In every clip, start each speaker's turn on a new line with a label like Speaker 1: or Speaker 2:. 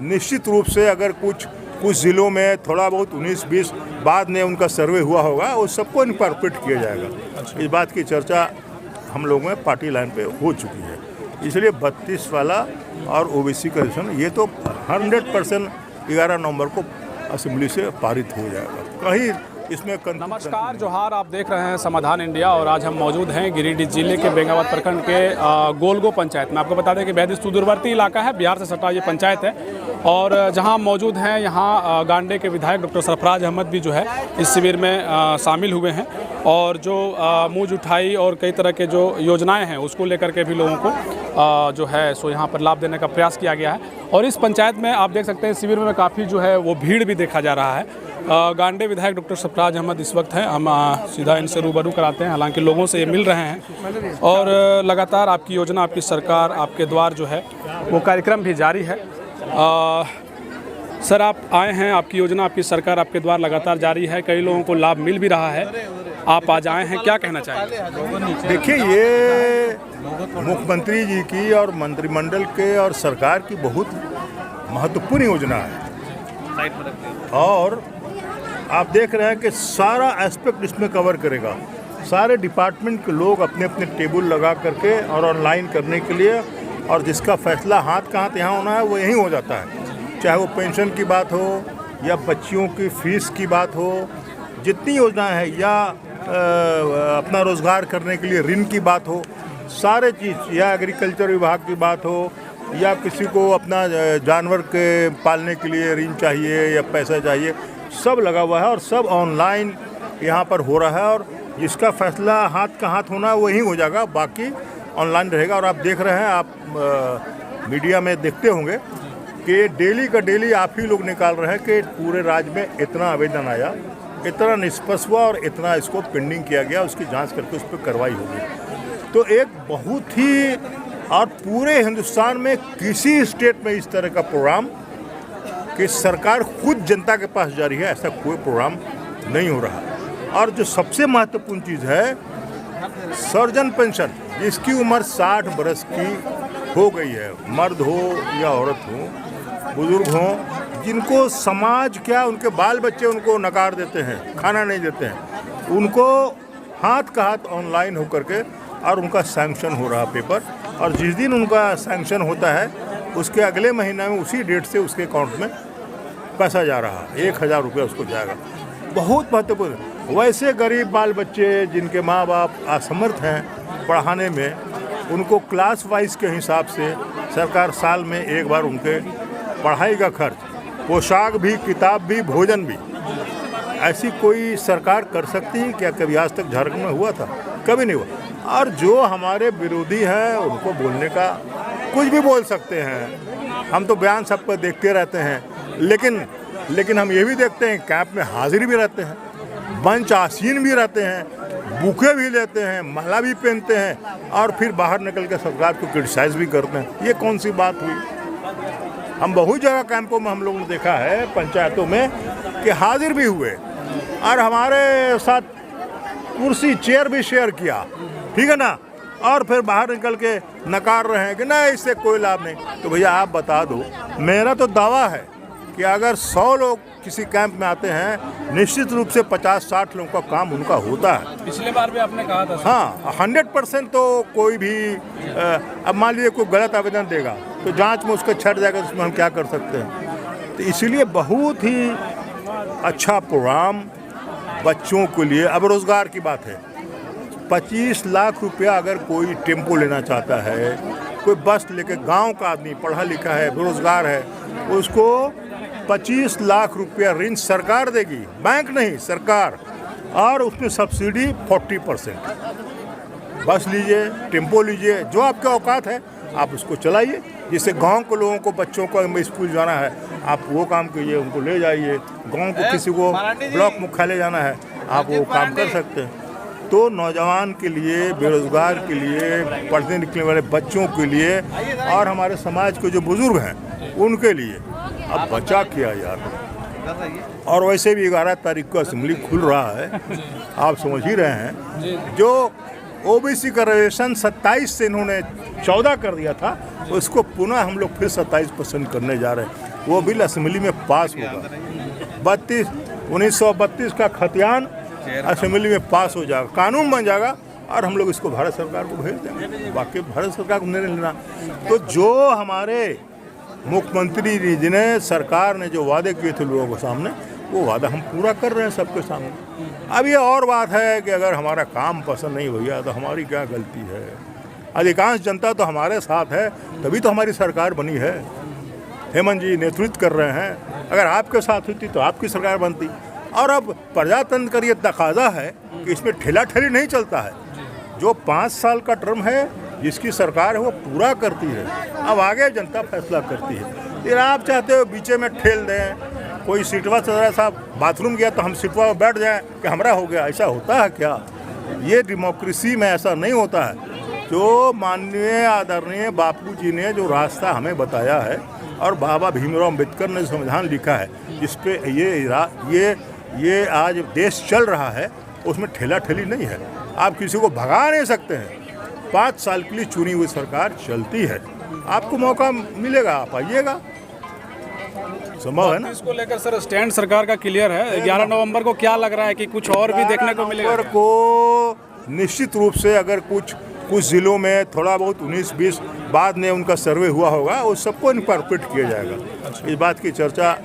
Speaker 1: निश्चित रूप से अगर कुछ ज़िलों में थोड़ा बहुत 19-20 बाद में उनका सर्वे हुआ होगा, वो सबको इनकॉर्पोरेट किया जाएगा। इस बात की चर्चा हम लोगों में पार्टी लाइन पे हो चुकी है। इसलिए 32 वाला और ओबीसी का रिजर्वेशन ये तो 100% 11 नवंबर को असेंबली से पारित हो जाएगा। कहीं इसमें
Speaker 2: नमस्कार, जोहार। आप देख रहे हैं समाधान इंडिया और आज हम मौजूद हैं गिरिडीह जिले के बेंगाबाद प्रखंड के गोलगो पंचायत में। आपको बता दें कि बेहद सुदूरवर्ती इलाका है, बिहार से सटा ये पंचायत है और जहां मौजूद हैं यहाँ गांडे के विधायक डॉक्टर सरफराज अहमद भी जो है इस शिविर में शामिल हुए हैं और जो मूंज उठाई और कई तरह के जो योजनाएं हैं उसको लेकर के भी लोगों को जो है सो यहाँ पर लाभ देने का प्रयास किया गया है। और इस पंचायत में आप देख सकते हैं शिविर में काफ़ी जो है वो भीड़ भी देखा जा रहा है। गांडे विधायक डॉक्टर सरफराज अहमद इस वक्त हैं, हम सीधा इनसे रूबरू कराते हैं। हालांकि लोगों से ये मिल रहे हैं और लगातार आपकी योजना, आपकी सरकार, आपके द्वार जो है वो कार्यक्रम भी जारी है। सर, आप आए हैं, आपकी योजना, आपकी सरकार, आपके द्वार लगातार जारी है, कई लोगों को लाभ मिल भी रहा है। आप आज आए हैं, क्या कहना चाहेंगे?
Speaker 1: देखिए, ये मुख्यमंत्री जी की और मंत्रिमंडल के और सरकार की बहुत महत्वपूर्ण योजना है और आप देख रहे हैं कि सारा एस्पेक्ट इसमें कवर करेगा। सारे डिपार्टमेंट के लोग अपने अपने टेबल लगा करके और ऑनलाइन करने के लिए, और जिसका फैसला हाथ का हाथ यहाँ होना है वो यहीं हो जाता है। चाहे वो पेंशन की बात हो या बच्चियों की फीस की बात हो, जितनी योजनाएं हैं, या अपना रोज़गार करने के लिए ऋण की बात हो, सारे चीज़, या एग्रीकल्चर विभाग की बात हो, या किसी को अपना जानवर के पालने के लिए ऋण चाहिए या पैसा चाहिए, सब लगा हुआ है और सब ऑनलाइन यहाँ पर हो रहा है। और जिसका फैसला हाथ का हाथ होना है वही हो जाएगा, बाकी ऑनलाइन रहेगा। और आप देख रहे हैं, आप मीडिया में देखते होंगे कि डेली का डेली आप ही लोग निकाल रहे हैं कि पूरे राज्य में इतना आवेदन आया, इतना निष्पक्ष हुआ और इतना इसको पेंडिंग किया गया, उसकी जांच करके उस पर कार्रवाई होगी। तो एक बहुत ही, और पूरे हिंदुस्तान में किसी स्टेट में इस तरह का प्रोग्राम कि सरकार खुद जनता के पास जा रही है, ऐसा कोई प्रोग्राम नहीं हो रहा। और जो सबसे महत्वपूर्ण चीज़ है, सर्वजन पेंशन, जिसकी उम्र 60 बरस की हो गई है, मर्द हो या औरत हो, बुजुर्ग हो, जिनको समाज क्या, उनके बाल बच्चे उनको नकार देते हैं, खाना नहीं देते हैं, उनको हाथ का हाथ ऑनलाइन होकर के और उनका सैंक्शन हो रहा पेपर। और जिस दिन उनका सैंक्शन होता है उसके अगले महीना में उसी डेट से उसके अकाउंट में पैसा जा रहा है, 1000 रुपया उसको जाएगा। बहुत महत्वपूर्ण। वैसे गरीब बाल बच्चे जिनके माँ बाप असमर्थ हैं पढ़ाने में, उनको क्लास वाइज के हिसाब से सरकार साल में एक बार उनके पढ़ाई का खर्च, पोशाक भी, किताब भी, भोजन भी, ऐसी कोई सरकार कर सकती है क्या? कभी आज तक झारखंड में हुआ था? कभी नहीं हुआ। और जो हमारे विरोधी हैं उनको बोलने का, कुछ भी बोल सकते हैं, हम तो बयान सब पर देखते रहते हैं, लेकिन हम ये भी देखते हैं कैंप में हाजिर भी रहते हैं, मंच आसीन भी रहते हैं, बुके भी लेते हैं, माला भी पहनते हैं और फिर बाहर निकल के सरकार को क्रिटिसाइज भी करते हैं। ये कौन सी बात हुई? हम बहुत जगह कैंपों में हम लोगों ने देखा है, पंचायतों में, कि हाजिर भी हुए और हमारे साथ कुर्सी चेयर भी शेयर किया, ठीक है ना, और फिर बाहर निकल के नकार रहे हैं कि नहीं, इससे कोई लाभ नहीं। तो भैया आप बता दो, मेरा तो दावा है कि अगर 100 लोग किसी कैंप में आते हैं, निश्चित रूप से 50-60 लोगों का काम उनका होता है।
Speaker 2: पिछले बार भी आपने कहा था।
Speaker 1: हाँ, 100% तो कोई भी, अब मान लीजिए कोई गलत आवेदन देगा तो जांच में उसका छट जाएगा, तो उसमें हम क्या कर सकते हैं? तो इसीलिए बहुत ही अच्छा प्रोग्राम बच्चों के लिए। अब रोज़गार की बात है, 25 लाख रुपया अगर कोई टेम्पो लेना चाहता है, कोई बस लेके, गांव का आदमी पढ़ा लिखा है, बेरोजगार है, उसको 25 लाख रुपया ऋण सरकार देगी, बैंक नहीं, सरकार। और उसमें सब्सिडी 40%। बस लीजिए, टेम्पो लीजिए, जो आपके औकात है आप उसको चलाइए। जिससे गांव के लोगों को, बच्चों को स्कूल जाना है, आप वो काम कीजिए, उनको ले जाइए। गांव को किसी को ब्लॉक मुख्यालय जाना है, आप वो काम कर सकते हैं। तो नौजवान के लिए, बेरोजगार के लिए, पढ़ने लिखने वाले बच्चों के लिए और हमारे समाज के जो बुजुर्ग हैं उनके लिए अब बचा किया यार। और वैसे भी 11 तारीख को असेंबली खुल रहा है, आप समझ ही रहे हैं। जो ओबीसी का रिजर्वेशन 27 से इन्होंने 14 कर दिया था, उसको पुनः हम लोग फिर 27% करने जा रहे हैं। वो बिल असेंबली में पास होगा। 1932 का खतियान असेंबली में पास हो जाएगा, कानून बन जाएगा और हम लोग इसको भारत सरकार को भेज देंगे। बाकी भारत सरकार को निर्णय लेना। तो जो हमारे मुख्यमंत्री जी जिन्हें सरकार ने जो वादे किए थे लोगों के सामने, वो वादा हम पूरा कर रहे हैं सबके सामने। अब ये और बात है कि अगर हमारा काम पसंद नहीं भैया तो हमारी क्या गलती है। अधिकांश जनता तो हमारे साथ है, तभी तो हमारी सरकार बनी है। हेमंत जी नेतृत्व कर रहे हैं, अगर आपके साथ होती तो आपकी सरकार बनती। और अब प्रजातंत्र का ये तकाजा है कि इसमें ठेला ठेली नहीं चलता है। जो 5 साल का टर्म है जिसकी सरकार है वो पूरा करती है, अब आगे जनता फैसला करती है। फिर आप चाहते हो बीचे में ठेल दें, कोई सीटवा चल साहब बाथरूम गया तो हम सीटवा में बैठ जाएं कि हमारा हो गया, ऐसा होता है क्या? ये डेमोक्रेसी में ऐसा नहीं होता है। जो माननीय आदरणीय बापू जी ने जो रास्ता हमें बताया है और बाबा भीमराव अम्बेडकर ने संविधान लिखा है जिस पे ये आज देश चल रहा है, उसमें ठेला ठेली नहीं है। आप किसी को भगा नहीं सकते हैं। 5 साल के लिए चुनी हुई सरकार चलती है, आपको मौका मिलेगा, आप आइएगा, संभव है ना।
Speaker 2: इसको लेकर सर स्टैंड सरकार का क्लियर है। 11 नवंबर को क्या लग रहा है कि कुछ और भी देखने को मिलेगा?
Speaker 1: को निश्चित रूप से अगर कुछ जिलों में थोड़ा बहुत 19-20 बाद में उनका सर्वे हुआ होगा, वो सबको इनकॉर्पोरेट किया जाएगा। इस बात की चर्चा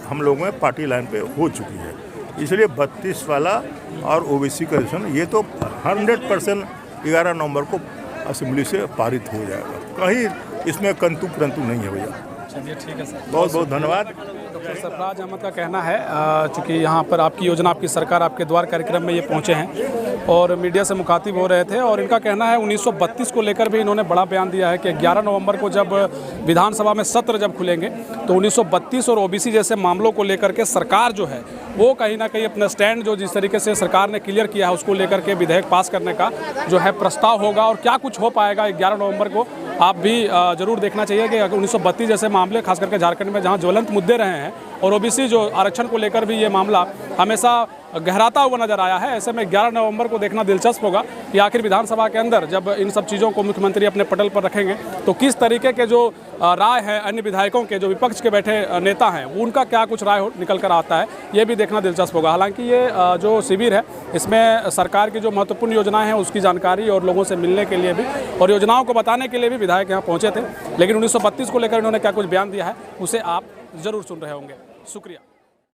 Speaker 1: हम लोगों में पार्टी लाइन पे हो चुकी है। इसलिए 32 वाला और ओबीसी का रिजर्वेशन ये तो 100% 11 नवंबर को असेंबली से पारित हो जाएगा। कहीं इसमें कंतु परंतु नहीं है भैया।
Speaker 2: चलिए ठीक है सर,
Speaker 1: बहुत बहुत धन्यवाद।
Speaker 2: डॉक्टर सरफराज अहमद का कहना है चूँकि यहाँ पर आपकी योजना आपकी सरकार आपके द्वार कार्यक्रम में ये पहुँचे हैं और मीडिया से मुखातिब हो रहे थे, और इनका कहना है 1932 को लेकर भी इन्होंने बड़ा बयान दिया है कि 11 नवंबर को जब विधानसभा में सत्र जब खुलेंगे तो 1932 और ओबीसी जैसे मामलों को लेकर के सरकार जो है वो कहीं ना कहीं अपना स्टैंड जो जिस तरीके से सरकार ने क्लियर किया है उसको लेकर के विधेयक पास करने का जो है प्रस्ताव होगा। और क्या कुछ हो पाएगा 11 नवंबर को आप भी जरूर देखना चाहिए कि 1932 जैसे मामले खास करके झारखंड में जहां ज्वलंत मुद्दे रहे हैं और ओबीसी जो आरक्षण को लेकर भी ये मामला हमेशा गहराता हुआ नजर आया है। ऐसे में 11 नवंबर को देखना दिलचस्प होगा कि आखिर विधानसभा के अंदर जब इन सब चीज़ों को मुख्यमंत्री अपने पटल पर रखेंगे तो किस तरीके के जो राय है अन्य विधायकों के जो विपक्ष के बैठे नेता हैं उनका क्या कुछ राय निकल कर आता है, ये भी देखना दिलचस्प होगा। हालांकि ये जो शिविर है इसमें सरकार की जो महत्वपूर्ण योजनाएं हैं उसकी जानकारी और लोगों से मिलने के लिए भी और योजनाओं को बताने के लिए भी विधायक यहाँ पहुँचे थे, लेकिन 1932 को लेकर इन्होंने क्या कुछ बयान दिया है उसे आप ज़रूर सुन रहे होंगे। शुक्रिया।